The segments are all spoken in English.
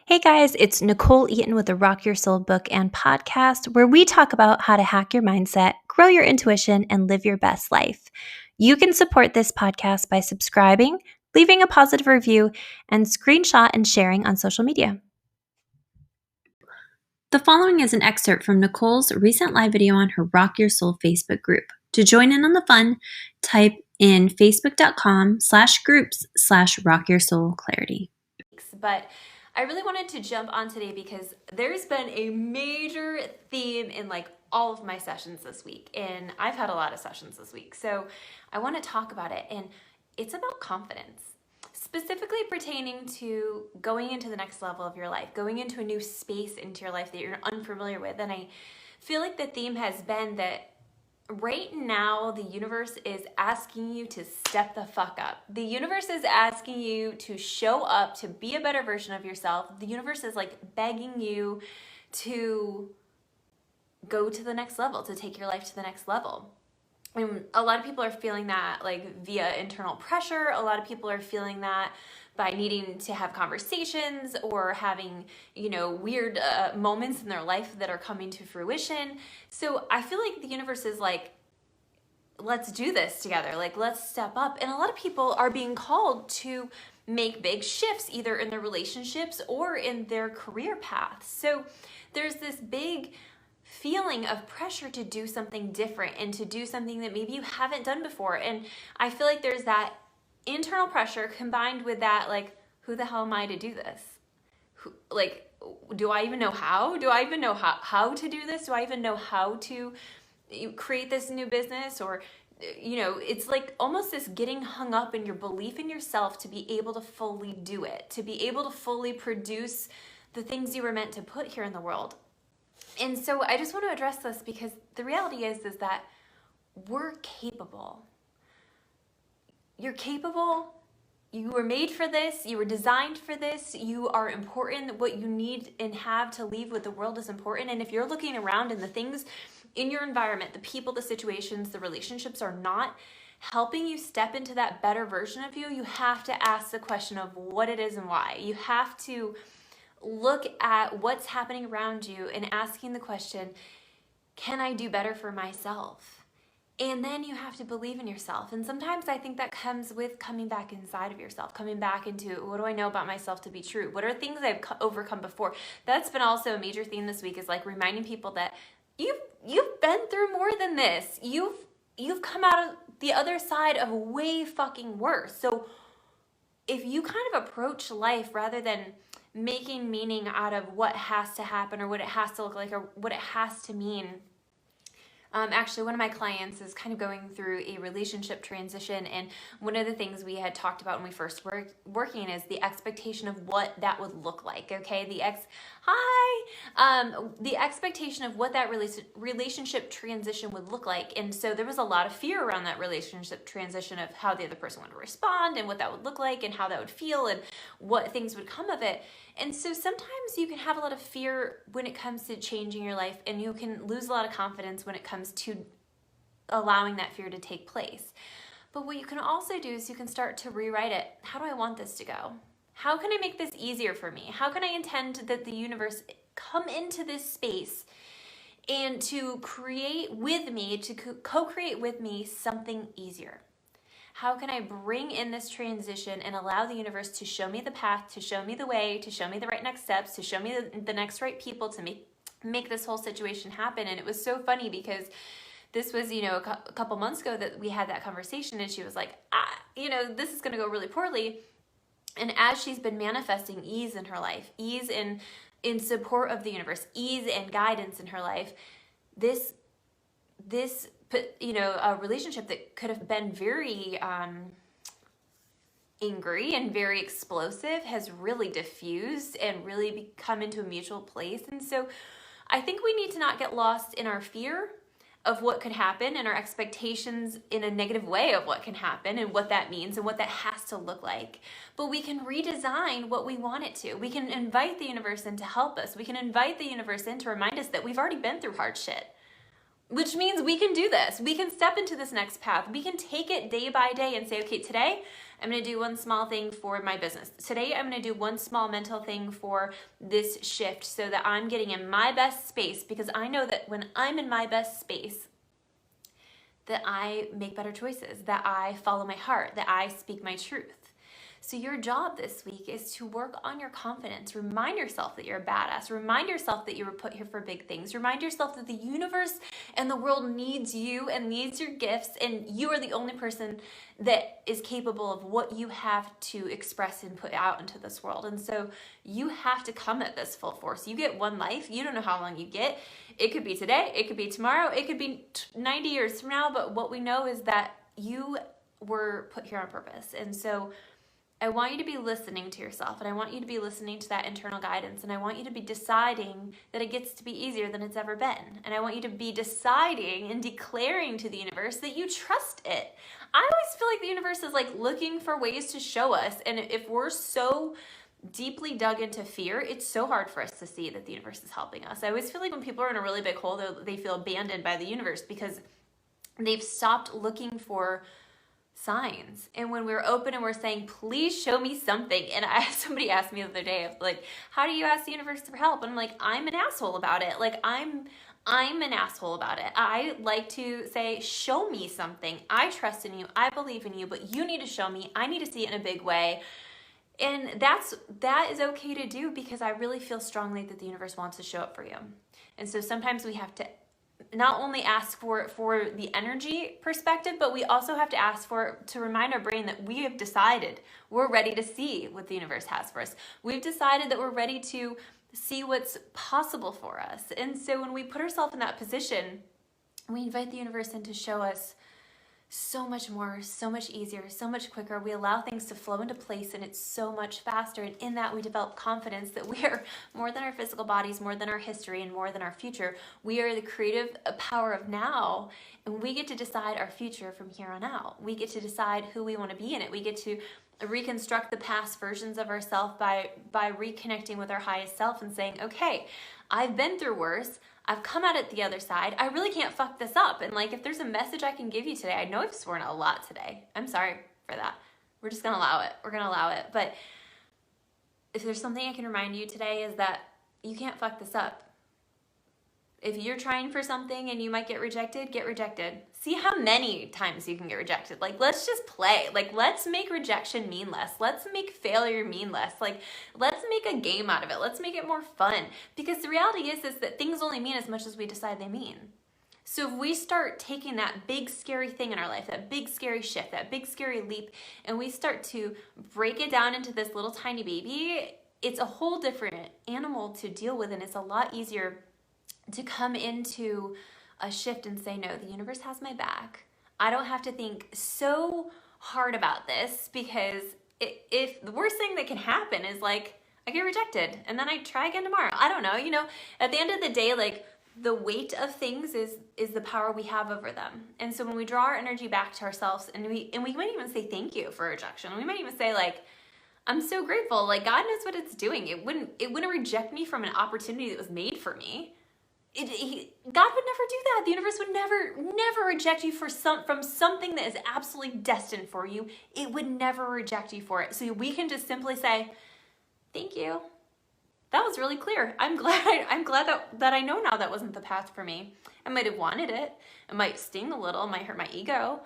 Hey guys, it's Nicole Eaton with the Rock Your Soul book and podcast, where we talk about how to hack your mindset, grow your intuition, and live your best life. You can support this podcast by subscribing, leaving a positive review, and screenshot and sharing on social media. The following is an excerpt from Nicole's recent live video on her Rock Your Soul Facebook group. To join in on the fun, type in facebook.com/groups/rockyoursoulclarity. But I really wanted to jump on today because there's been a major theme in all of my sessions this week, and I've had a lot of sessions this week, so I want to talk about it. And it's about confidence, specifically pertaining to going into the next level of your life, going into a new space into your life that you're unfamiliar with. And I feel like the theme has been that right now, the universe is asking you to step the fuck up. The universe is asking you to show up, to be a better version of yourself. The universe is begging you to go to the next level, to take your life to the next level. And a lot of people are feeling that via internal pressure. A lot of people are feeling that by needing to have conversations or having, weird moments in their life that are coming to fruition. So I feel like the universe is let's do this together. Let's step up. And a lot of people are being called to make big shifts, either in their relationships or in their career paths. So there's this big feeling of pressure to do something different and to do something that maybe you haven't done before. And I feel like there's that internal pressure combined with that, who the hell am I to do this? Do I even know how? Do I even know how to do this? Do I even know how to create this new business? Or, it's almost this getting hung up in your belief in yourself to be able to fully do it, to be able to fully produce the things you were meant to put here in the world. And so I just want to address this because the reality is that we're capable. You're capable. You were made for this. You were designed for this. You are important. What you need and have to leave with the world is important. And if you're looking around and the things in your environment, the people, the situations, the relationships are not helping you step into that better version of you, you have to ask the question of what it is and why. You have to look at what's happening around you and asking the question, can I do better for myself? And then you have to believe in yourself. And sometimes I think that comes with coming back inside of yourself, coming back into what do I know about myself to be true? What are things I've overcome before? That's been also a major theme this week, is reminding people that you've been through more than this. You've come out of the other side of way fucking worse. So if you kind of approach life rather than making meaning out of what has to happen or what it has to look like or what it has to mean. Actually, one of my clients is kind of going through a relationship transition, and one of the things we had talked about when we first were working is the expectation of what that would look like. Okay, the expectation of what that relationship transition would look like, and so there was a lot of fear around that relationship transition of how the other person would respond and what that would look like and how that would feel and what things would come of it. And so sometimes you can have a lot of fear when it comes to changing your life, and you can lose a lot of confidence when it comes to allowing that fear to take place. But what you can also do is you can start to rewrite it. How do I want this to go? How can I make this easier for me? How can I intend that the universe come into this space and to create with me, to co-create with me something easier? How can I bring in this transition and allow the universe to show me the path, to show me the way, to show me the right next steps, to show me the next right people to make this whole situation happen? And it was so funny because this was, a couple months ago that we had that conversation, and she was like, this is going to go really poorly. And as she's been manifesting ease in her life, ease in support of the universe, ease and guidance in her life, this a relationship that could have been very angry and very explosive has really diffused and really come into a mutual place. And so I think we need to not get lost in our fear of what could happen and our expectations in a negative way of what can happen and what that means and what that has to look like. But we can redesign what we want it to. We can invite the universe in to help us. We can invite the universe in to remind us that we've already been through hard shit. which means we can do this. We can step into this next path. We can take it day by day and say, okay, today I'm going to do one small thing for my business. Today I'm going to do one small mental thing for this shift so that I'm getting in my best space, because I know that when I'm in my best space, that I make better choices, that I follow my heart, that I speak my truth. So your job this week is to work on your confidence. Remind yourself that you're a badass. Remind yourself that you were put here for big things. Remind yourself that the universe and the world needs you and needs your gifts, and you are the only person that is capable of what you have to express and put out into this world. And so you have to come at this full force. You get one life. You don't know how long you get. It could be today. It could be tomorrow. It could be 90 years from now. But what we know is that you were put here on purpose. And so I want you to be listening to yourself, and I want you to be listening to that internal guidance, and I want you to be deciding that it gets to be easier than it's ever been. And I want you to be deciding and declaring to the universe that you trust it. I always feel like the universe is like looking for ways to show us, and if we're so deeply dug into fear, it's so hard for us to see that the universe is helping us. I always feel like when people are in a really big hole, they feel abandoned by the universe because they've stopped looking for signs. And when we're open and we're saying, please show me something, and somebody asked me the other day, like, how do you ask the universe for help? And I'm like, I'm an asshole about it. Like, I'm an asshole about it. I like to say, show me something. I trust in you. I believe in you, but you need to show me. I need to see it in a big way. And that is okay to do, because I really feel strongly that the universe wants to show up for you. And so sometimes we have to not only ask for it for the energy perspective, but we also have to ask for it to remind our brain that we have decided we're ready to see what the universe has for us. We've decided that we're ready to see what's possible for us. And so when we put ourselves in that position, we invite the universe in to show us so much more, so much easier, so much quicker. We allow things to flow into place, and it's so much faster. And in that, we develop confidence that we are more than our physical bodies, more than our history, and more than our future. We are the creative power of now, and we get to decide our future from here on out. We get to decide who we want to be in it. We get to reconstruct the past versions of ourselves by reconnecting with our highest self and saying, okay, I've been through worse. I've come out at the other side. I really can't fuck this up. And like, if there's a message I can give you today, I know I've sworn a lot today. I'm sorry for that. We're just going to allow it. We're going to allow it. But if there's something I can remind you today, is that you can't fuck this up. If you're trying for something and you might get rejected, get rejected. See how many times you can get rejected. Like, let's just play. Like, let's make rejection mean less. Let's make failure mean less. Like, let's make a game out of it. Let's make it more fun. Because the reality is that things only mean as much as we decide they mean. So if we start taking that big scary thing in our life, that big scary shift, that big scary leap, and we start to break it down into this little tiny baby, it's a whole different animal to deal with, and it's a lot easier to come into a shift and say, no, the universe has my back. I don't have to think so hard about this, because if the worst thing that can happen is like I get rejected and then I try again tomorrow. I don't know, at the end of the day, like, the weight of things is the power we have over them. And so when we draw our energy back to ourselves, and we might even say thank you for rejection. We might even say, like, I'm so grateful. Like, God knows what it's doing. It wouldn't reject me from an opportunity that was made for me. God would never do that. The universe would never reject you from something that is absolutely destined for you. It would never reject you for it. So we can just simply say, thank you. That was really clear. I'm glad that I know now that wasn't the path for me. I might have wanted it. It might sting a little. It might hurt my ego.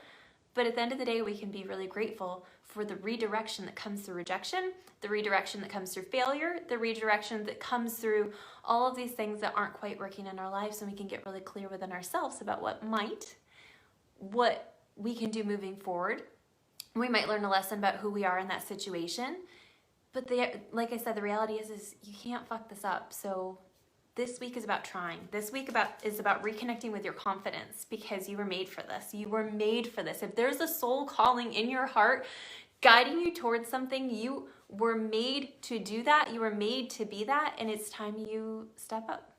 But at the end of the day, we can be really grateful for the redirection that comes through rejection, the redirection that comes through failure, the redirection that comes through all of these things that aren't quite working in our lives, and we can get really clear within ourselves about what we can do moving forward. We might learn a lesson about who we are in that situation. But like I said, the reality is you can't fuck this up. So this week is about trying. This week is about reconnecting with your confidence, because you were made for this. You were made for this. If there's a soul calling in your heart, guiding you towards something, you were made to do that. You were made to be that, and it's time you step up.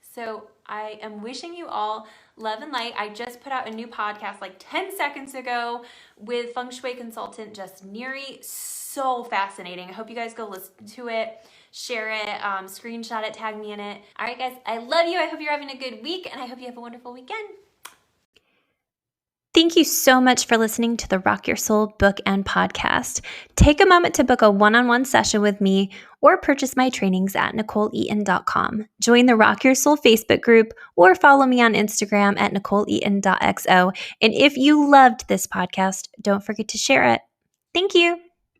So I am wishing you all love and light. I just put out a new podcast like 10 seconds ago with Feng Shui consultant Just Neri. So so fascinating. I hope you guys go listen to it, share it, screenshot it, tag me in it. All right, guys, I love you. I hope you're having a good week, and I hope you have a wonderful weekend. Thank you so much for listening to the Rock Your Soul book and podcast. Take a moment to book a one-on-one session with me or purchase my trainings at NicoleEaton.com. Join the Rock Your Soul Facebook group or follow me on Instagram at NicoleEaton.xo. And if you loved this podcast, don't forget to share it. Thank you.